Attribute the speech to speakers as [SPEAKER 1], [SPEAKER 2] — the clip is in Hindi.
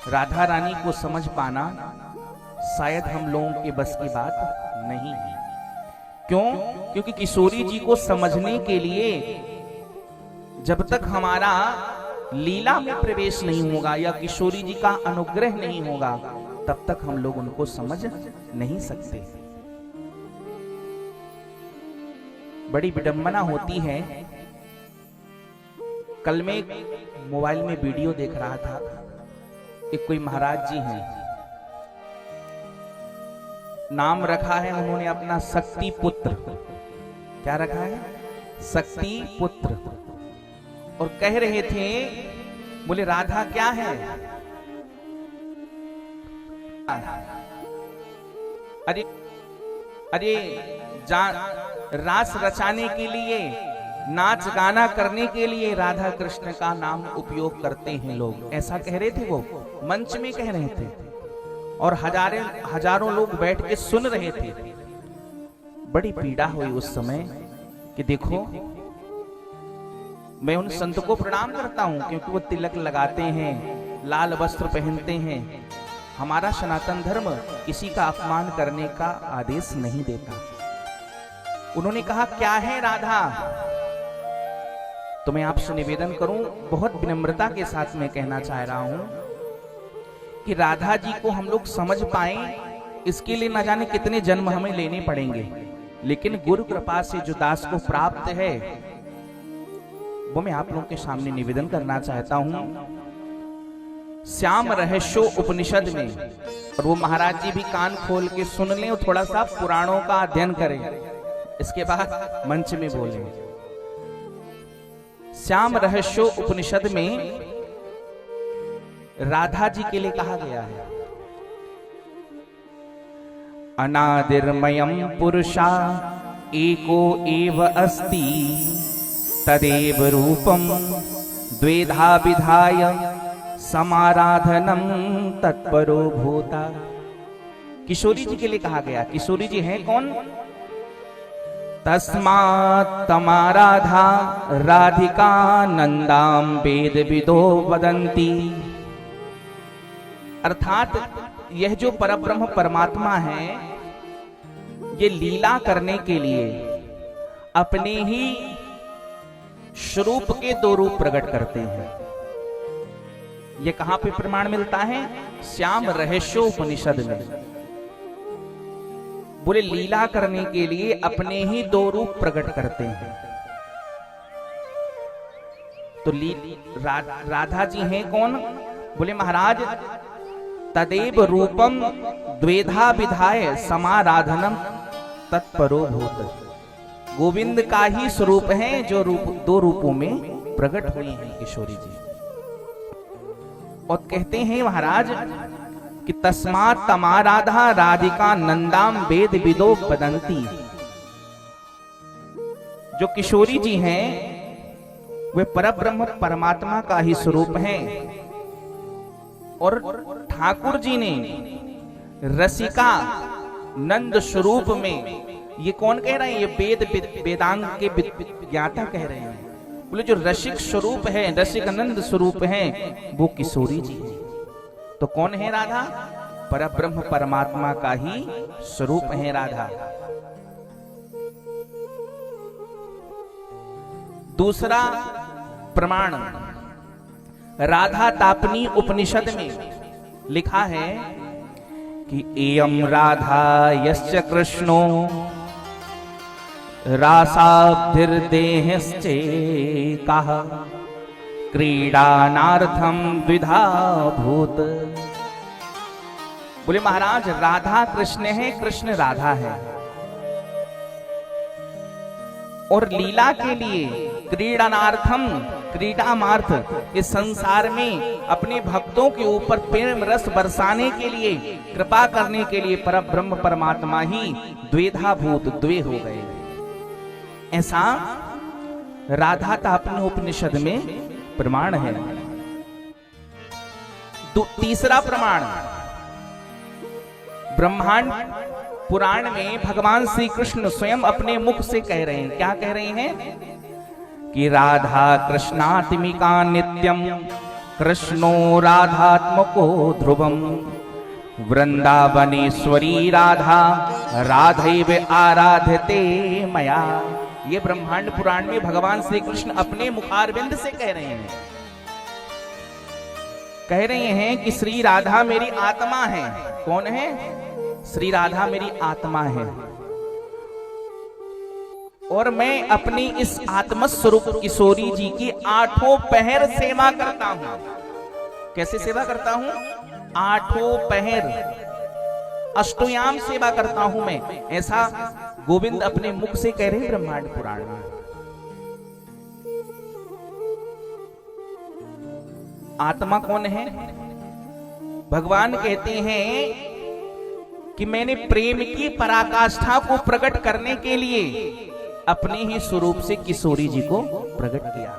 [SPEAKER 1] राधा रानी को समझ पाना शायद हम लोगों के बस की बात नहीं है। क्यों? क्योंकि किशोरी जी को समझने के लिए जब तक हमारा लीला में प्रवेश नहीं होगा या किशोरी जी का अनुग्रह नहीं होगा, तब तक हम लोग उनको समझ नहीं सकते। बड़ी विडंबना होती है। कल मैं मोबाइल में वीडियो देख रहा था, एक कोई महाराज जी हैं, नाम रखा है उन्होंने अपना शक्ति पुत्र। क्या रखा है? शक्ति पुत्र। और कह रहे थे, बोले राधा क्या है? अरे अरे रास रचाने के लिए, नाच गाना करने के लिए राधा कृष्ण का नाम उपयोग करते हैं लोग, ऐसा कह रहे थे। वो मंच में कह रहे थे और हजारों लोग बैठ के सुन रहे थे। बड़ी पीड़ा हुई उस समय कि देखो, मैं उन संत को प्रणाम करता हूं क्योंकि वो तिलक लगाते हैं, लाल वस्त्र पहनते हैं। हमारा सनातन धर्म किसी का अपमान करने का आदेश नहीं देता। उन्होंने कहा क्या है राधा? तो मैं आपसे निवेदन करूं, बहुत विनम्रता के साथ मैं कहना चाह रहा हूं कि राधा जी को हम लोग समझ पाएं, इसके लिए न जाने कितने जन्म हमें लेने पड़ेंगे, लेकिन गुरु कृपा से जो दास को प्राप्त है वो मैं आप लोगों के सामने निवेदन करना चाहता हूं। श्याम रहस्यो उपनिषद में, और वो महाराज जी भी कान खोल के सुन लें और थोड़ा सा पुराणों का अध्ययन करें, इसके बाद मंच में बोलें। श्याम रहस्यो उपनिषद में राधा जी के लिए कहा गया है, अनादिर्मयम् पुरुषा एको एव अस्ति तदेव रूपम द्वेधा विधाय समाराधनम तत्परो भूता। किशोरी जी के लिए कहा गया। किशोरी जी हैं कौन? तस्मात् तमाराधा राधिका नंदाम वेद विदो वदंती। अर्थात यह जो परब्रह्म परमात्मा है, ये लीला करने के लिए अपने ही स्वरूप के दो रूप प्रकट करते हैं। ये कहां पे प्रमाण मिलता है? श्याम रहस्यो उपनिषद में। बोले लीला करने के लिए अपने ही दो रूप प्रकट करते हैं। तो राधा जी हैं कौन? बोले महाराज, तदेव रूपम द्वेधा विधाय समाराधनम तत्परो भूत। गोविंद का ही स्वरूप है जो दो रूपों में प्रकट हुई हैं किशोरी जी। और कहते हैं महाराज कि तस्मात् तमाराधा राधिका नंदाम वेद विदो वदंती। जो किशोरी जी हैं वे परब्रह्म परमात्मा का ही स्वरूप हैं। और ठाकुर जी ने रसिका नंद स्वरूप में, ये कौन कह रहे हैं? ये वेदांग के ज्ञाता कह रहे हैं। बोले जो रसिक स्वरूप है, रसिक नंद स्वरूप है, वो किशोरी जी है। तो कौन है राधा? परब्रह्म परमात्मा का ही स्वरूप है राधा। दूसरा प्रमाण राधा तापनी उपनिषद में लिखा है कि एयं राधा यश्च कृष्णो रासाब्धिर्देहश्चेकः क्रीडानार्थम द्विधा भूत। बोले महाराज, राधा कृष्ण है, कृष्ण राधा है, और लीला के लिए क्रीडानार्थम, क्रीडामार्थ, इस संसार में अपने भक्तों के ऊपर प्रेम रस बरसाने के लिए, कृपा करने के लिए परब्रह्म परमात्मा ही द्वेधा भूत, द्वे हो गए। ऐसा राधा तापनी उपनिषद में प्रमाण है। तीसरा प्रमाण ब्रह्मांड पुराण में भगवान श्री कृष्ण स्वयं अपने मुख से कह रहे हैं। क्या कह रहे हैं? कि राधा कृष्णात्मिका नित्यम कृष्णो राधात्मको ध्रुवम वृंदावनेश्वरी राधा राधैव आराध्यते मया। ये ब्रह्मांड पुराण में भगवान श्री कृष्ण अपने मुखारविंद से कह रहे हैं कि श्री राधा मेरी आत्मा है। कौन है? श्री राधा मेरी आत्मा है और मैं अपनी इस आत्मस्वरूप किशोरी जी की 8 पहर सेवा करता हूं। कैसे सेवा करता हूं? 8 पहर अष्टयाम सेवा करता हूं मैं। ऐसा गोविंद अपने मुख से कह रहे हैं ब्रह्मांड पुराण में। आत्मा कौन है? भगवान कहते हैं कि मैंने प्रेम की पराकाष्ठा को प्रकट करने के लिए अपने ही स्वरूप से किशोरी जी को प्रकट किया।